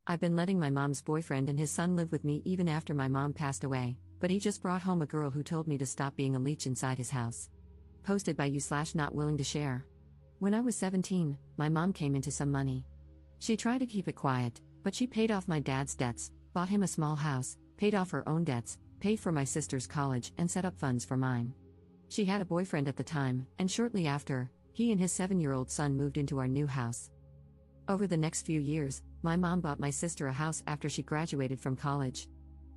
I've been letting my mom's boyfriend and his son live with me even after my mom passed away, but he just brought home a girl who told me to stop being a leech inside his house. Posted by you/not willing to share. When I was 17, my mom came into some money. She tried to keep it quiet, but she paid off my dad's debts, bought him a small house, paid off her own debts, paid for my sister's college, and set up funds for mine. She had a boyfriend at the time, and shortly after, he and his 7-year-old son moved into our new house. Over the next few years, my mom bought my sister a house after she graduated from college.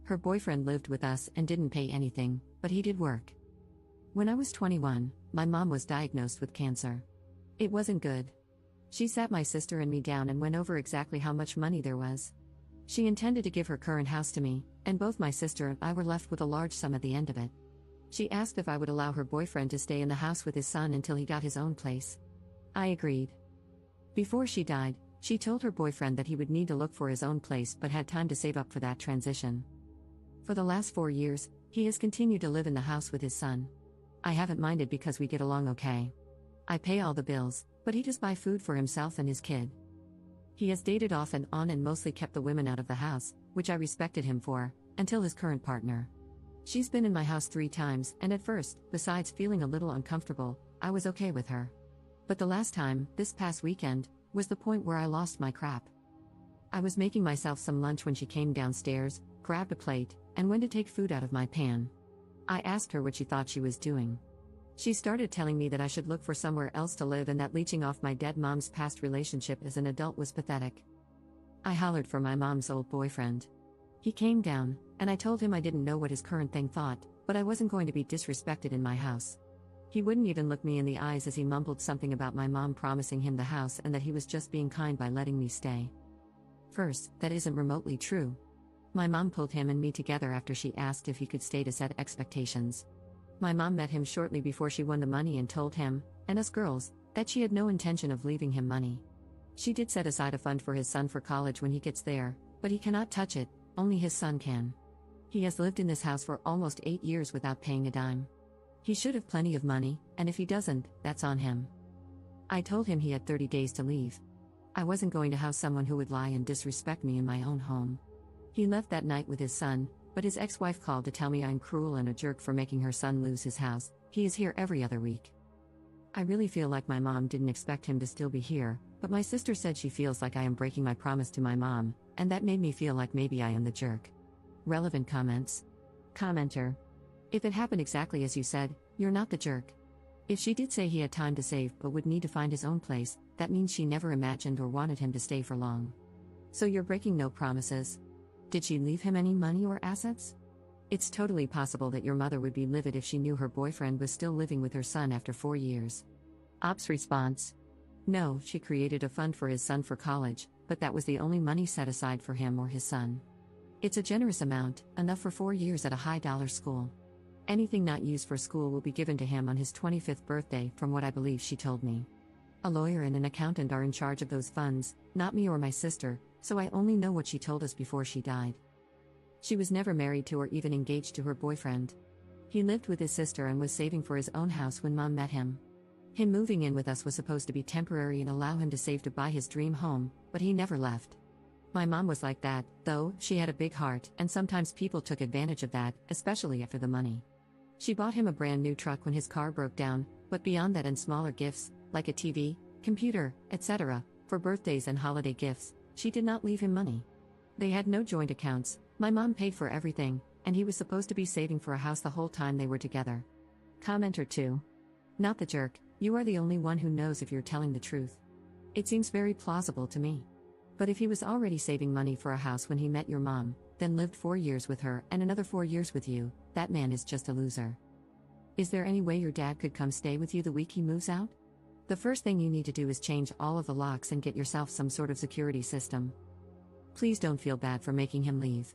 Her boyfriend lived with us and didn't pay anything, but he did work. When I was 21, my mom was diagnosed with cancer. It wasn't good. She sat my sister and me down and went over exactly how much money there was. She intended to give her current house to me, and both my sister and I were left with a large sum at the end of it. She asked if I would allow her boyfriend to stay in the house with his son until he got his own place. I agreed. Before she died, she told her boyfriend that he would need to look for his own place but had time to save up for that transition. For the last 4 years, he has continued to live in the house with his son. I haven't minded because we get along okay. I pay all the bills, but he does buy food for himself and his kid. He has dated off and on and mostly kept the women out of the house, which I respected him for, until his current partner. She's been in my house 3 times, and at first, besides feeling a little uncomfortable, I was okay with her. But the last time, this past weekend, was the point where I lost my crap. I was making myself some lunch when she came downstairs, grabbed a plate, and went to take food out of my pan. I asked her what she thought she was doing. She started telling me that I should look for somewhere else to live and that leeching off my dead mom's past relationship as an adult was pathetic. I hollered for my mom's old boyfriend. He came down, and I told him I didn't know what his current thing thought, but I wasn't going to be disrespected in my house. He wouldn't even look me in the eyes as he mumbled something about my mom promising him the house and that he was just being kind by letting me stay. First, that isn't remotely true. My mom pulled him and me together after she asked if he could stay to set expectations. My mom met him shortly before she won the money and told him, and us girls, that she had no intention of leaving him money. She did set aside a fund for his son for college when he gets there, but he cannot touch it, only his son can. He has lived in this house for almost 8 years without paying a dime. He should have plenty of money, and if he doesn't, that's on him. I told him he had 30 days to leave. I wasn't going to house someone who would lie and disrespect me in my own home. He left that night with his son, but his ex-wife called to tell me I'm cruel and a jerk for making her son lose his house. He is here every other week. I really feel like my mom didn't expect him to still be here, but my sister said she feels like I am breaking my promise to my mom, and that made me feel like maybe I am the jerk. Relevant comments. Commenter. If it happened exactly as you said, you're not the jerk. If she did say he had time to save but would need to find his own place, that means she never imagined or wanted him to stay for long. So you're breaking no promises. Did she leave him any money or assets? It's totally possible that your mother would be livid if she knew her boyfriend was still living with her son after 4 years. Ops response. No, she created a fund for his son for college, but that was the only money set aside for him or his son. It's a generous amount, enough for 4 years at a high-dollar school. Anything not used for school will be given to him on his 25th birthday, from what I believe she told me. A lawyer and an accountant are in charge of those funds, not me or my sister, so I only know what she told us before she died. She was never married to or even engaged to her boyfriend. He lived with his sister and was saving for his own house when Mom met him. Him moving in with us was supposed to be temporary and allow him to save to buy his dream home, but he never left. My mom was like that, though. She had a big heart, and sometimes people took advantage of that, especially after the money. She bought him a brand new truck when his car broke down, but beyond that and smaller gifts, like a TV, computer, etc., for birthdays and holiday gifts, she did not leave him money. They had no joint accounts, my mom paid for everything, and he was supposed to be saving for a house the whole time they were together. Commenter 2. Not the jerk, you are the only one who knows if you're telling the truth. It seems very plausible to me. But if he was already saving money for a house when he met your mom, then lived 4 years with her and another 4 years with you, that man is just a loser. Is there any way your dad could come stay with you the week he moves out? The first thing you need to do is change all of the locks and get yourself some sort of security system. Please don't feel bad for making him leave.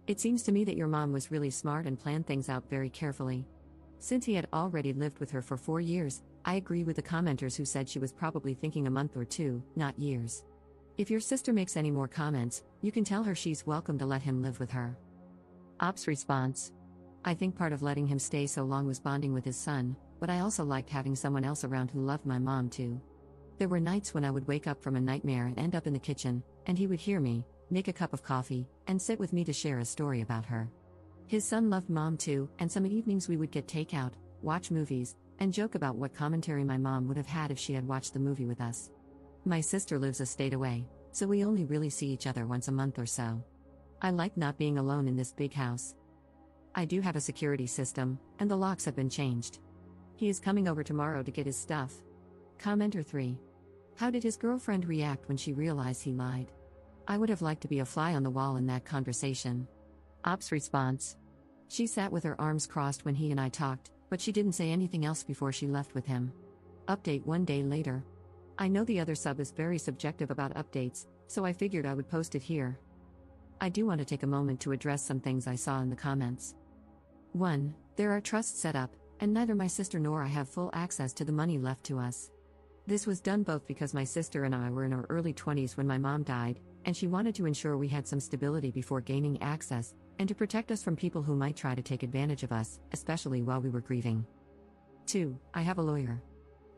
It seems to me that your mom was really smart and planned things out very carefully. Since he had already lived with her for 4 years, I agree with the commenters who said she was probably thinking a month or 2, not years. If your sister makes any more comments, you can tell her she's welcome to let him live with her. Ops response. I think part of letting him stay so long was bonding with his son, but I also liked having someone else around who loved my mom too. There were nights when I would wake up from a nightmare and end up in the kitchen, and he would hear me, make a cup of coffee, and sit with me to share a story about her. His son loved mom too, and some evenings we would get takeout, watch movies, and joke about what commentary my mom would have had if she had watched the movie with us. My sister lives a state away, so we only really see each other once a month or so. I like not being alone in this big house. I do have a security system, and the locks have been changed. He is coming over tomorrow to get his stuff. Commenter 3. How did his girlfriend react when she realized he lied? I would have liked to be a fly on the wall in that conversation. Ops response. She sat with her arms crossed when he and I talked, but she didn't say anything else before she left with him. Update 1 day later. I know the other sub is very subjective about updates, so I figured I would post it here. I do want to take a moment to address some things I saw in the comments. 1. There are trusts set up, and neither my sister nor I have full access to the money left to us. This was done both because my sister and I were in our early 20s when my mom died, and she wanted to ensure we had some stability before gaining access, and to protect us from people who might try to take advantage of us, especially while we were grieving. 2. I have a lawyer.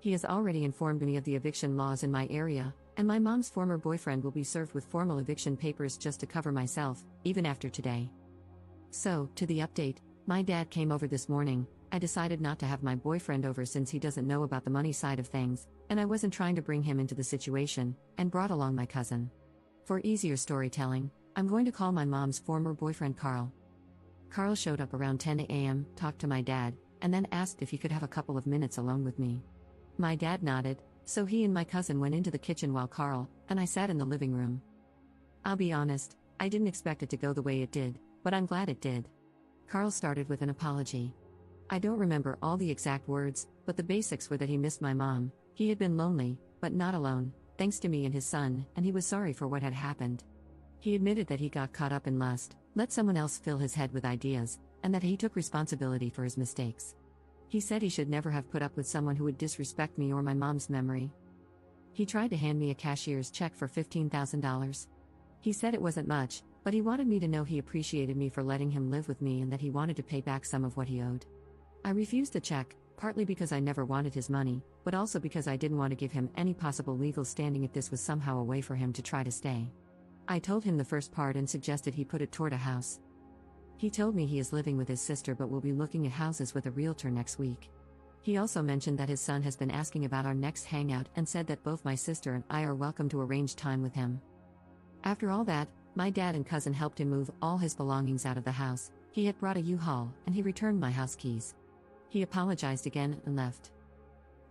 He has already informed me of the eviction laws in my area, and my mom's former boyfriend will be served with formal eviction papers just to cover myself, even after today. So, to the update, my dad came over this morning. I decided not to have my boyfriend over since he doesn't know about the money side of things, and I wasn't trying to bring him into the situation, and brought along my cousin. For easier storytelling, I'm going to call my mom's former boyfriend Carl. Carl showed up around 10 a.m., talked to my dad, and then asked if he could have a couple of minutes alone with me. My dad nodded, so he and my cousin went into the kitchen while Carl and I sat in the living room. I'll be honest, I didn't expect it to go the way it did, but I'm glad it did. Carl started with an apology. I don't remember all the exact words, but the basics were that he missed my mom, he had been lonely, but not alone, thanks to me and his son, and he was sorry for what had happened. He admitted that he got caught up in lust, let someone else fill his head with ideas, and that he took responsibility for his mistakes. He said he should never have put up with someone who would disrespect me or my mom's memory. He tried to hand me a cashier's check for $15,000. He said it wasn't much, but he wanted me to know he appreciated me for letting him live with me and that he wanted to pay back some of what he owed. I refused the check, partly because I never wanted his money, but also because I didn't want to give him any possible legal standing if this was somehow a way for him to try to stay. I told him the first part and suggested he put it toward a house. He told me he is living with his sister but will be looking at houses with a realtor next week. He also mentioned that his son has been asking about our next hangout and said that both my sister and I are welcome to arrange time with him. After all that, my dad and cousin helped him move all his belongings out of the house. He had brought a U-Haul, and he returned my house keys. He apologized again and left.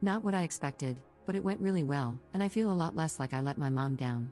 Not what I expected, but it went really well, and I feel a lot less like I let my mom down.